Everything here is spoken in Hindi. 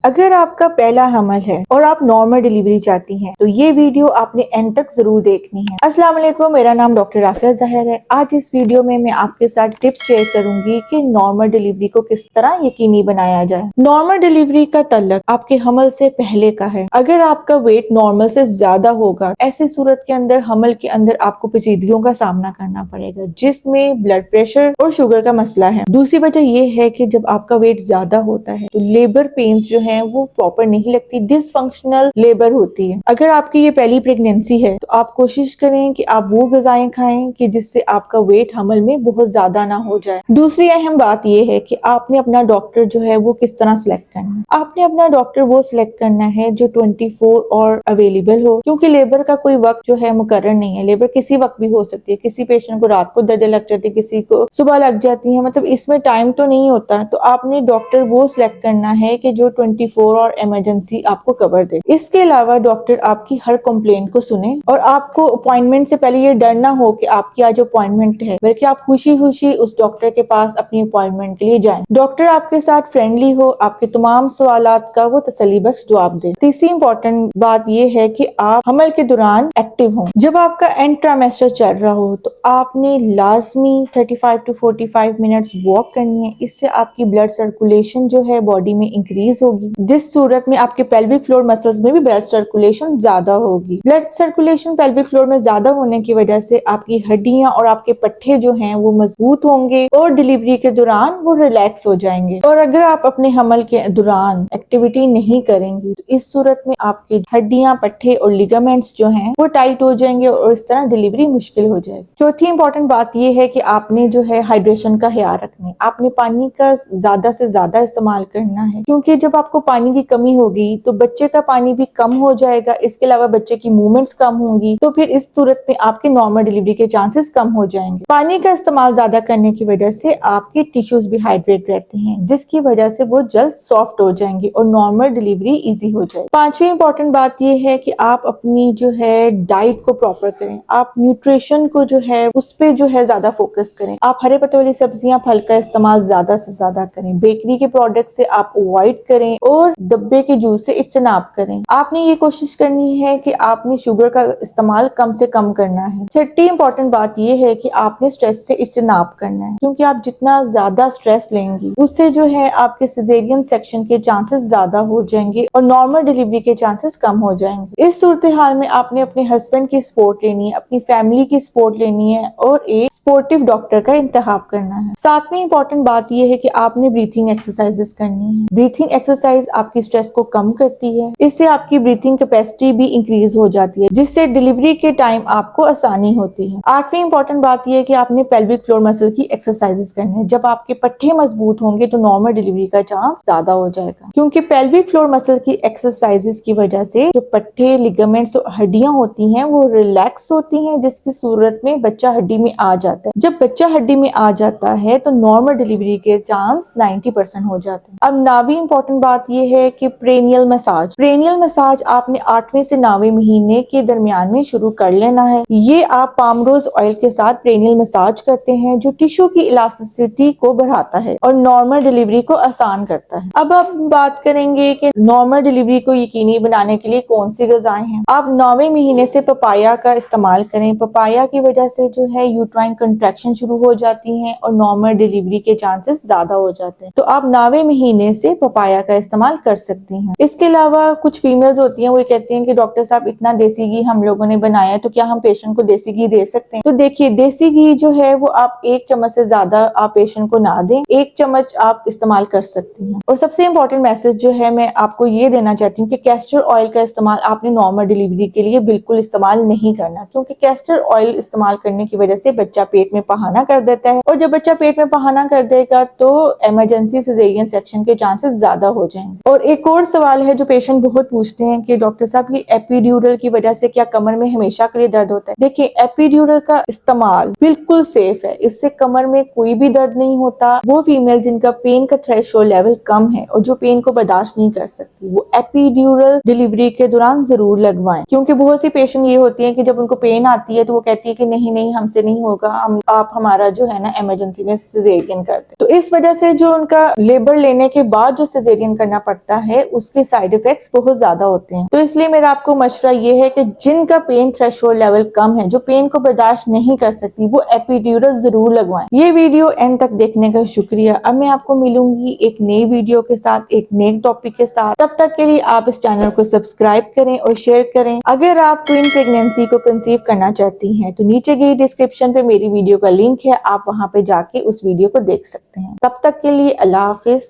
अगर आपका पहला हमल है और आप नॉर्मल डिलीवरी चाहती हैं तो ये वीडियो आपने एंड तक जरूर देखनी है। अस्सलाम वालेकुम, मेरा नाम डॉक्टर आफिया ज़ाहिर है। आज इस वीडियो में मैं आपके साथ टिप्स शेयर करूंगी कि नॉर्मल डिलीवरी को किस तरह यकीनी बनाया जाए। नॉर्मल डिलीवरी का तल्लक आपके हमल से पहले का है। अगर आपका वेट नॉर्मल से ज्यादा होगा, ऐसी सूरत के अंदर हमल के अंदर आपको पेचीदगियों का सामना करना पड़ेगा, जिसमें ब्लड प्रेशर और शुगर का मसला है। दूसरी वजह यह है कि जब आपका वेट ज्यादा होता है तो लेबर पेन्स जो है वो प्रॉपर नहीं लगती, डिसफंक्शनल लेबर होती है। अगर आपकी ये पहली प्रेगनेंसी है तो आप कोशिश करें कि आप वो गजाएं खाएं कि जिससे आपका वेट हमल में बहुत ज्यादा ना हो जाए। दूसरी अहम बात यह है कि आपने अपना डॉक्टर जो है वो किस तरह सिलेक्ट करना है। आपने अपना डॉक्टर वो सिलेक्ट करना है जो 24 और अवेलेबल हो, क्योंकि लेबर का कोई वक्त जो है मुकर्रर नहीं है। लेबर किसी वक्त भी हो सकती है। किसी पेशेंट को रात को दर्द लग जाती है, किसी को सुबह लग जाती है, मतलब इसमें टाइम तो नहीं होता। तो आपने डॉक्टर वो सिलेक्ट करना है कि जो 24 और इमरजेंसी आपको कवर दे। इसके अलावा डॉक्टर आपकी हर कंप्लेंट को सुने और आपको अपॉइंटमेंट से पहले ये डर ना हो कि आपकी आज अपॉइंटमेंट है, बल्कि आप खुशी खुशी उस डॉक्टर के पास अपनी अपॉइंटमेंट के लिए जाएं। डॉक्टर आपके साथ फ्रेंडली हो, आपके तमाम सवालात का वो तसल्ली बख्श जवाब दे। तीसरी इंपॉर्टेंट बात ये है कि आप हमल के दौरान एक्टिव हों। जब आपका एंड ट्राइमेस्टर चल रहा हो तो आपने लाजमी 35 to 45 मिनट्स वॉक करनी है। इससे आपकी ब्लड सर्कुलेशन जो है बॉडी में इंक्रीज होगी, जिस सूरत में आपके पेल्विक फ्लोर मसल्स में भी ब्लड सर्कुलेशन ज्यादा होगी। ब्लड सर्कुलेशन पेल्विक फ्लोर में ज्यादा होने की वजह से आपकी हड्डियां और आपके पट्टे जो हैं वो मजबूत होंगे और डिलीवरी के दौरान वो रिलैक्स हो जाएंगे। और अगर आप अपने हमल के दौरान एक्टिविटी नहीं करेंगी तो इस सूरत में आपकी हड्डियां, पट्टे और लिगामेंट्स जो हैं वो टाइट हो जाएंगे और इस तरह डिलीवरी मुश्किल हो जाएगी। चौथी इंपॉर्टेंट बात यह है कि आपने जो है हाइड्रेशन का ख्याल रखना है। आपने पानी का ज्यादा से ज्यादा इस्तेमाल करना है, क्योंकि जब आपको पानी की कमी होगी तो बच्चे का पानी भी कम हो जाएगा। इसके अलावा बच्चे की मूवमेंट्स कम होंगी, तो फिर इस सूरत में आपके नॉर्मल डिलीवरी के चांसेस कम हो जाएंगे। पानी का इस्तेमाल ज्यादा करने की वजह से आपके टिश्यूज भी हाइड्रेट रहते हैं, जिसकी वजह से वो जल्द सॉफ्ट हो जाएंगे और नॉर्मल डिलीवरी इजी हो जाएगी। पांचवी इंपॉर्टेंट बात यह है कि आप अपनी जो है डाइट को प्रॉपर करें। आप न्यूट्रिशन को जो है उस पे जो है ज्यादा फोकस करें। आप हरे पत्ते वाली सब्जियां, फल का इस्तेमाल ज्यादा से ज्यादा करें। बेकरी के प्रोडक्ट से आप अवॉइड करें और डब्बे के जूस से इज्तनाब करें। आपने ये कोशिश करनी है कि आपने शुगर का इस्तेमाल कम से कम करना है। छठी इंपॉर्टेंट बात यह है कि आपने स्ट्रेस से इज्तनाब करना है, क्योंकि आप जितना ज्यादा स्ट्रेस लेंगी उससे जो है आपके सिजेरियन सेक्शन के चांसेस ज्यादा हो जाएंगे और नॉर्मल डिलीवरी के चांसेस कम हो जाएंगे। इस सूरत हाल में आपने अपने हस्बैंड की सपोर्ट लेनी है, अपनी फैमिली की सपोर्ट लेनी है और एक स्पोर्टिव डॉक्टर का इंतखाब करना है। सातवीं इंपॉर्टेंट बात यह है कि आपने ब्रीथिंग एक्सरसाइजेस करनी है। ब्रीथिंग एक्सरसाइज आपकी स्ट्रेस को कम करती है। इससे आपकी ब्रीथिंग कैपेसिटी भी इंक्रीज हो जाती है, जिससे डिलीवरी के टाइम आपको आसानी होती है। आठवीं इंपॉर्टेंट बात यह है कि आपने पेल्विक फ्लोर मसल की एक्सरसाइजेस करनी है। जब आपके पट्टे मजबूत होंगे तो नॉर्मल डिलीवरी का चांस ज्यादा हो जाएगा, क्योंकि पेल्विक फ्लोर मसल की एक्सरसाइजेस की वजह से जो पट्टे, लिगामेंट्स और हड्डियां होती हैं वो रिलैक्स होती हैं, जिसकी सूरत में बच्चा हड्डी में आ जाता है। जब बच्चा हड्डी में आ जाता है तो नॉर्मल डिलीवरी के चांस 90% हो जाते हैं। अब 9वीं इंपॉर्टेंट बात यह है कि प्रेनियल मसाज। प्रेनियल मसाज आपने 8वें से 9वें महीने के दरमियान में शुरू कर लेना है। ये आप पाम रोज ऑयल के साथ प्रेनियल मसाज करते हैं, जो टिश्यू की इलास्टिसिटी को बढ़ाता है और नॉर्मल डिलीवरी को आसान करता है। अब आप बात करेंगे कि नॉर्मल डिलीवरी को यकीनी बनाने के लिए कौन सी ग़िज़ाएं हैं। आप 9वें महीने से पपाया का इस्तेमाल करें। पपाया की वजह से जो है यूट्राइन कंट्रैक्शन शुरू हो जाती हैं और नॉर्मल डिलीवरी के चांसेस ज्यादा हो जाते हैं। तो आप 9वें महीने से पपाया का इस्तेमाल कर सकती हैं। इसके अलावा कुछ फीमेल्स होती हैं, वो कहती हैं कि डॉक्टर साहब इतना देसी घी हम लोगों ने बनाया है, तो क्या हम पेशेंट को देसी घी दे सकते हैं? तो देखिए, देसी घी जो है वो आप 1 चम्मच से ज्यादा आप पेशेंट को ना दें। 1 चम्मच आप इस्तेमाल कर सकती हैं। और सबसे इंपॉर्टेंट मैसेज जो है मैं आपको ये देना चाहती हूँ कि कैस्टर ऑयल का इस्तेमाल आपने नॉर्मल डिलीवरी के लिए बिल्कुल इस्तेमाल नहीं करना, क्योंकि कैस्टर ऑयल इस्तेमाल करने की वजह से बच्चा पेट में पहाना कर देता है और जब बच्चा पेट में पहाना कर देगा तो इमरजेंसी सिजेरियन सेक्शन के चांसेस ज्यादा हो जाएंगे। और एक और सवाल है जो पेशेंट बहुत पूछते हैं कि डॉक्टर साहब ये एपिड्यूरल की वजह से क्या कमर में हमेशा के लिए दर्द होता है? देखिए, एपिड्यूरल का इस्तेमाल बिल्कुल सेफ है। इससे कमर में कोई भी दर्द नहीं होता। वो फीमेल जिनका पेन का थ्रेशोल्ड लेवल कम है और जो पेन को बर्दाश्त नहीं कर सकती, वो एपिड्यूरल डिलीवरी के दौरान जरूर लगवाएं, क्योंकि बहुत सी पेशेंट ये होती है कि जब उनको पेन आती है तो वो कहती है कि नहीं नहीं हमसे नहीं होगा, आप हमारा जो है ना इमरजेंसी में सिजेरियन करते। तो इस वजह से जो उनका लेबर लेने के बाद जो सिजेरियन करना पड़ता है उसके साइड इफेक्ट्स बहुत ज्यादा होते हैं। तो इसलिए मेरा आपको मशवरा ये है कि जिनका पेन थ्रेशोल्ड लेवल कम है, जो पेन को बर्दाश्त नहीं कर सकती, वो एपिड्यूरल जरूर लगवाएं। ये वीडियो एंड तक देखने का शुक्रिया। अब मैं आपको मिलूंगी एक नई वीडियो के साथ, एक नए टॉपिक के साथ। तब तक के लिए आप इस चैनल को सब्सक्राइब करें और शेयर करें। अगर आप ट्विन प्रेगनेंसी को कंसीव करना चाहती हैं तो नीचे गई डिस्क्रिप्शन पे मेरी वीडियो का लिंक है, आप वहां पे जाके उस वीडियो को देख सकते हैं। तब तक के लिए अल्लाह हाफिज।